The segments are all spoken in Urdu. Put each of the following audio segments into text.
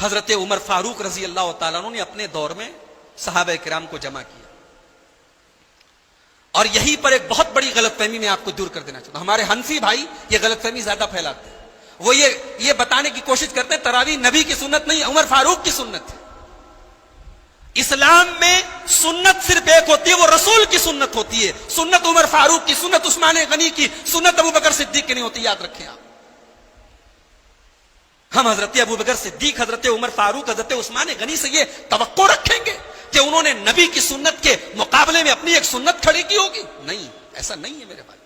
حضرت عمر فاروق رضی اللہ تعالیٰ عنہ نے اپنے دور میں صحابہ کرام کو جمع کیا. اور یہیں پر ایک بہت بڑی غلط فہمی میں آپ کو دور کر دینا چاہتا ہوں. ہمارے حنفی بھائی یہ غلط فہمی زیادہ پھیلاتے ہیں. وہ یہ بتانے کی کوشش کرتے ہیں تراویح نبی کی سنت نہیں، عمر فاروق کی سنت ہے. اسلام میں سنت صرف ایک ہوتی ہے، وہ رسول کی سنت ہوتی ہے. سنت عمر فاروق کی، سنت عثمان غنی کی، سنت ابو بکر صدیق کی نہیں ہوتی، یاد رکھیں آپ. ہم حضرت ابو بکر صدیق، حضرت عمر فاروق، حضرت عثمان غنی سے یہ توقع رکھیں گے کہ انہوں نے نبی کی سنت کے مقابلے میں اپنی ایک سنت کھڑی کی ہوگی؟ نہیں، ایسا نہیں ہے میرے بھائی.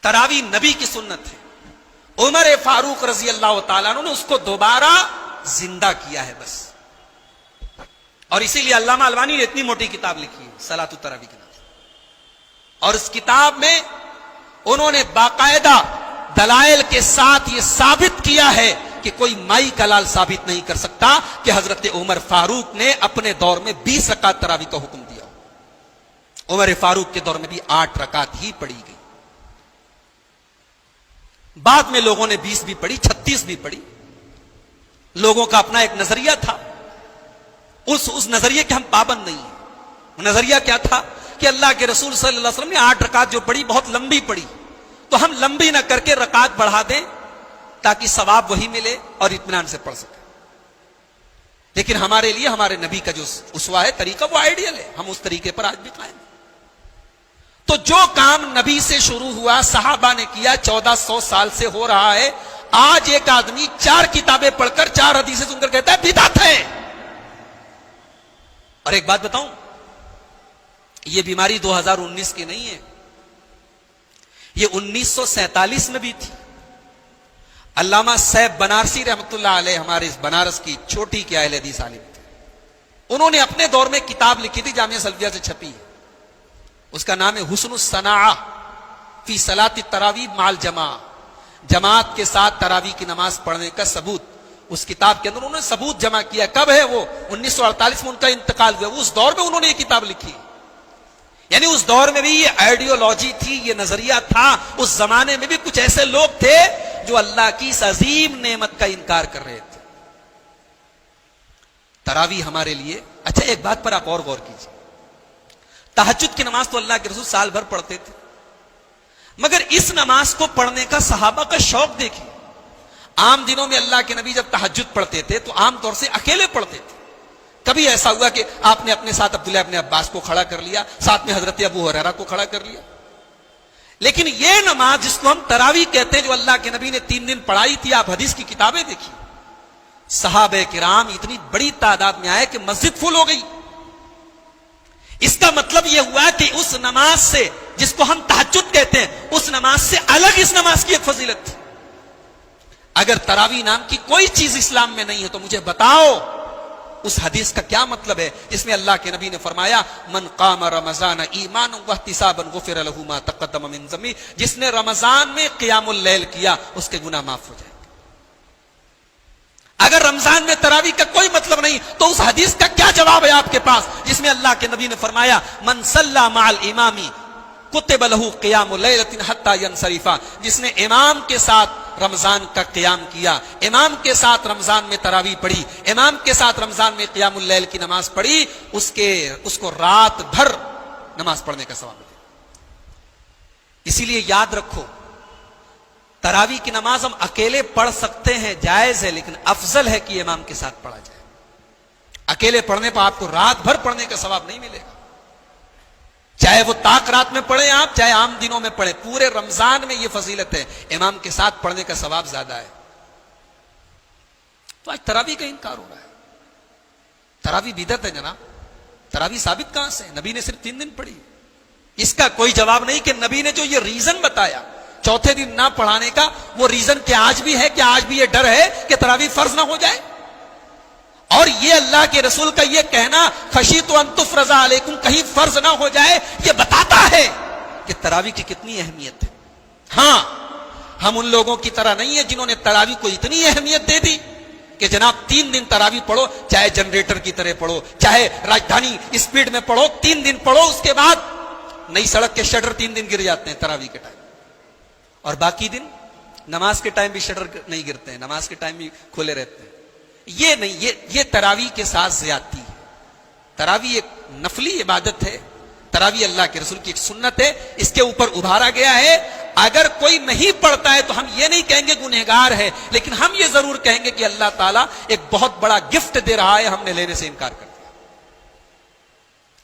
تراویح نبی کی سنت ہے. عمر فاروق رضی اللہ تعالیٰ عنہ نے اس کو دوبارہ زندہ کیا ہے بس. اور اسی لیے علامہ البانی نے اتنی موٹی کتاب لکھی ہے صلاۃ التراویح کے نام سے. اور اس کتاب میں انہوں نے باقاعدہ دلائل کے ساتھ یہ ثابت کیا ہے کہ کوئی مائی کا لال ثابت نہیں کر سکتا کہ حضرت عمر فاروق نے اپنے دور میں 20 رکعت تراویح کا حکم دیا. عمر فاروق کے دور میں بھی 8 رکعت ہی پڑھی گئی. بعد میں لوگوں نے 20 بھی پڑھی، 36 بھی پڑھی. لوگوں کا اپنا ایک نظریہ تھا، اس نظریے کے ہم پابند نہیں ہیں. نظریہ کیا تھا کہ اللہ کے رسول صلی اللہ علیہ وسلم نے 8 رکعت جو پڑھی بہت لمبی پڑھی، تو ہم لمبی نہ کر کے رکعت بڑھا دیں تاکہ ثواب وہی ملے اور اطمینان سے پڑھ سکیں. لیکن ہمارے لیے ہمارے نبی کا جو اسوہ ہے، طریقہ، وہ آئیڈیل ہے. ہم اس طریقے پر آج بھی قائم ہیں. تو جو کام نبی سے شروع ہوا، صحابہ نے کیا، 1400 سال سے ہو رہا ہے. آج ایک آدمی 4 کتابیں پڑھ کر 4 حدیثیں سن کر کہتا ہے بدعت ہے. اور ایک بات بتاؤں، یہ بیماری 2019 کی نہیں ہے، یہ 1947 میں بھی تھی. علامہ صاحب بنارسی رحمۃ اللہ علیہ ہمارے اس بنارس کی چھوٹی کے اہل حدیث عالم تھے. انہوں نے اپنے دور میں کتاب لکھی تھی، جامعہ سلفیہ سے چھپی ہے. اس کا نام ہے حسن الصناعہ فی صلاۃ التراویح مع الجماعہ. جماعت کے ساتھ تراویح کی نماز پڑھنے کا ثبوت. اس کتاب کے اندر انہوں نے ثبوت جمع کیا. کب ہے وہ؟ 1948 میں ان کا انتقال ہوا. اس دور میں انہوں نے یہ کتاب لکھی. یعنی اس دور میں بھی یہ آئیڈیالوجی تھی، یہ نظریہ تھا. اس زمانے میں بھی کچھ ایسے لوگ تھے جو اللہ کی اس عظیم نعمت کا انکار کر رہے تھے. تراویح ہمارے لیے، اچھا ایک بات پر آپ اور غور کیجیے. تہجد کی نماز تو اللہ کے رسول سال بھر پڑھتے تھے، مگر اس نماز کو پڑھنے کا صحابہ کا شوق دیکھیے. عام دنوں میں اللہ کے نبی جب تہجد پڑھتے تھے تو عام طور سے اکیلے پڑھتے تھے. کبھی ایسا ہوا کہ آپ نے اپنے ساتھ عبداللہ ابن عباس کو کھڑا کر لیا، ساتھ میں حضرت ابو ہریرہ کو کھڑا کر لیا. لیکن یہ نماز جس کو ہم تراویح کہتے ہیں، جو اللہ کے نبی نے 3 دن پڑھائی تھی، آپ حدیث کی کتابیں دیکھیے. صحابہ کرام اتنی بڑی تعداد میں آئے کہ مسجد فل ہو گئی. اس کا مطلب یہ ہوا کہ اس نماز سے، جس کو ہم تہجد کہتے ہیں، اس نماز سے الگ اس نماز کی ایک فضیلت تھی. اگر تراویح نام کی کوئی چیز اسلام میں نہیں ہے تو مجھے بتاؤ اس حدیث کا کیا مطلب ہے جس میں اللہ کے نبی نے فرمایا من قام رمضان ایمانا واحتسابا غفر له ما تقدم من ذنبه. جس نے رمضان میں قیام اللیل کیا اس کے گناہ معاف ہو جائیں. اگر رمضان میں تراویح کا کوئی مطلب نہیں تو اس حدیث کا کیا جواب ہے آپ کے پاس جس میں اللہ کے نبی نے فرمایا من صلی مع الامام کتب له قیام لیلۃ حتی ینصرف. جس نے امام کے ساتھ رمضان کا قیام کیا، امام کے ساتھ رمضان میں تراویح پڑھی، امام کے ساتھ رمضان میں قیام اللیل کی نماز پڑھی، اس کو رات بھر نماز پڑھنے کا ثواب ملے. اسی لیے یاد رکھو، تراویح کی نماز ہم اکیلے پڑھ سکتے ہیں، جائز ہے، لیکن افضل ہے کہ امام کے ساتھ پڑھا جائے. اکیلے پڑھنے پر آپ کو رات بھر پڑھنے کا ثواب نہیں ملے گا. چاہے وہ طاق رات میں پڑھیں آپ، چاہے عام دنوں میں پڑھیں، پورے رمضان میں یہ فضیلت ہے. امام کے ساتھ پڑھنے کا ثواب زیادہ ہے. تو آج تراویح کا انکار ہو رہا ہے. تراویح بدعت ہے جناب. تراویح ثابت کہاں سے؟ نبی نے صرف 3 دن پڑھی. اس کا کوئی جواب نہیں کہ نبی نے جو یہ ریزن بتایا چوتھے دن نہ پڑھانے کا، وہ ریزن کیا آج بھی ہے؟ کہ آج بھی یہ ڈر ہے کہ تراویح فرض نہ ہو جائے؟ اور یہ اللہ کے رسول کا یہ کہنا خشیت ان تفرض علیکم، کہیں فرض نہ ہو جائے، یہ بتاتا ہے کہ تراویح کی کتنی اہمیت ہے. ہاں، ہم ان لوگوں کی طرح نہیں ہیں جنہوں نے تراویح کو اتنی اہمیت دے دی کہ جناب 3 دن تراویح پڑھو، چاہے جنریٹر کی طرح پڑھو، چاہے راجدھانی اسپیڈ میں پڑھو، 3 دن پڑھو. اس کے بعد نئی سڑک کے شٹر 3 دن گر جاتے ہیں تراویح کے ٹائم، اور باقی دن نماز کے ٹائم بھی شٹر نہیں گرتے ہیں، نماز کے ٹائم بھی کھلے رہتے ہیں. یہ نہیں، یہ تراویح کے ساتھ زیادتی ہے. تراویح ایک نفلی عبادت ہے، تراویح اللہ کے رسول کی ایک سنت ہے، اس کے اوپر ابھارا گیا ہے. اگر کوئی نہیں پڑھتا ہے تو ہم یہ نہیں کہیں گے گنہگار ہے، لیکن ہم یہ ضرور کہیں گے کہ اللہ تعالیٰ ایک بہت بڑا گفٹ دے رہا ہے، ہم نے لینے سے انکار کر دیا.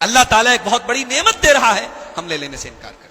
اللہ تعالیٰ ایک بہت بڑی نعمت دے رہا ہے، ہم نے لینے سے انکار کر دیا.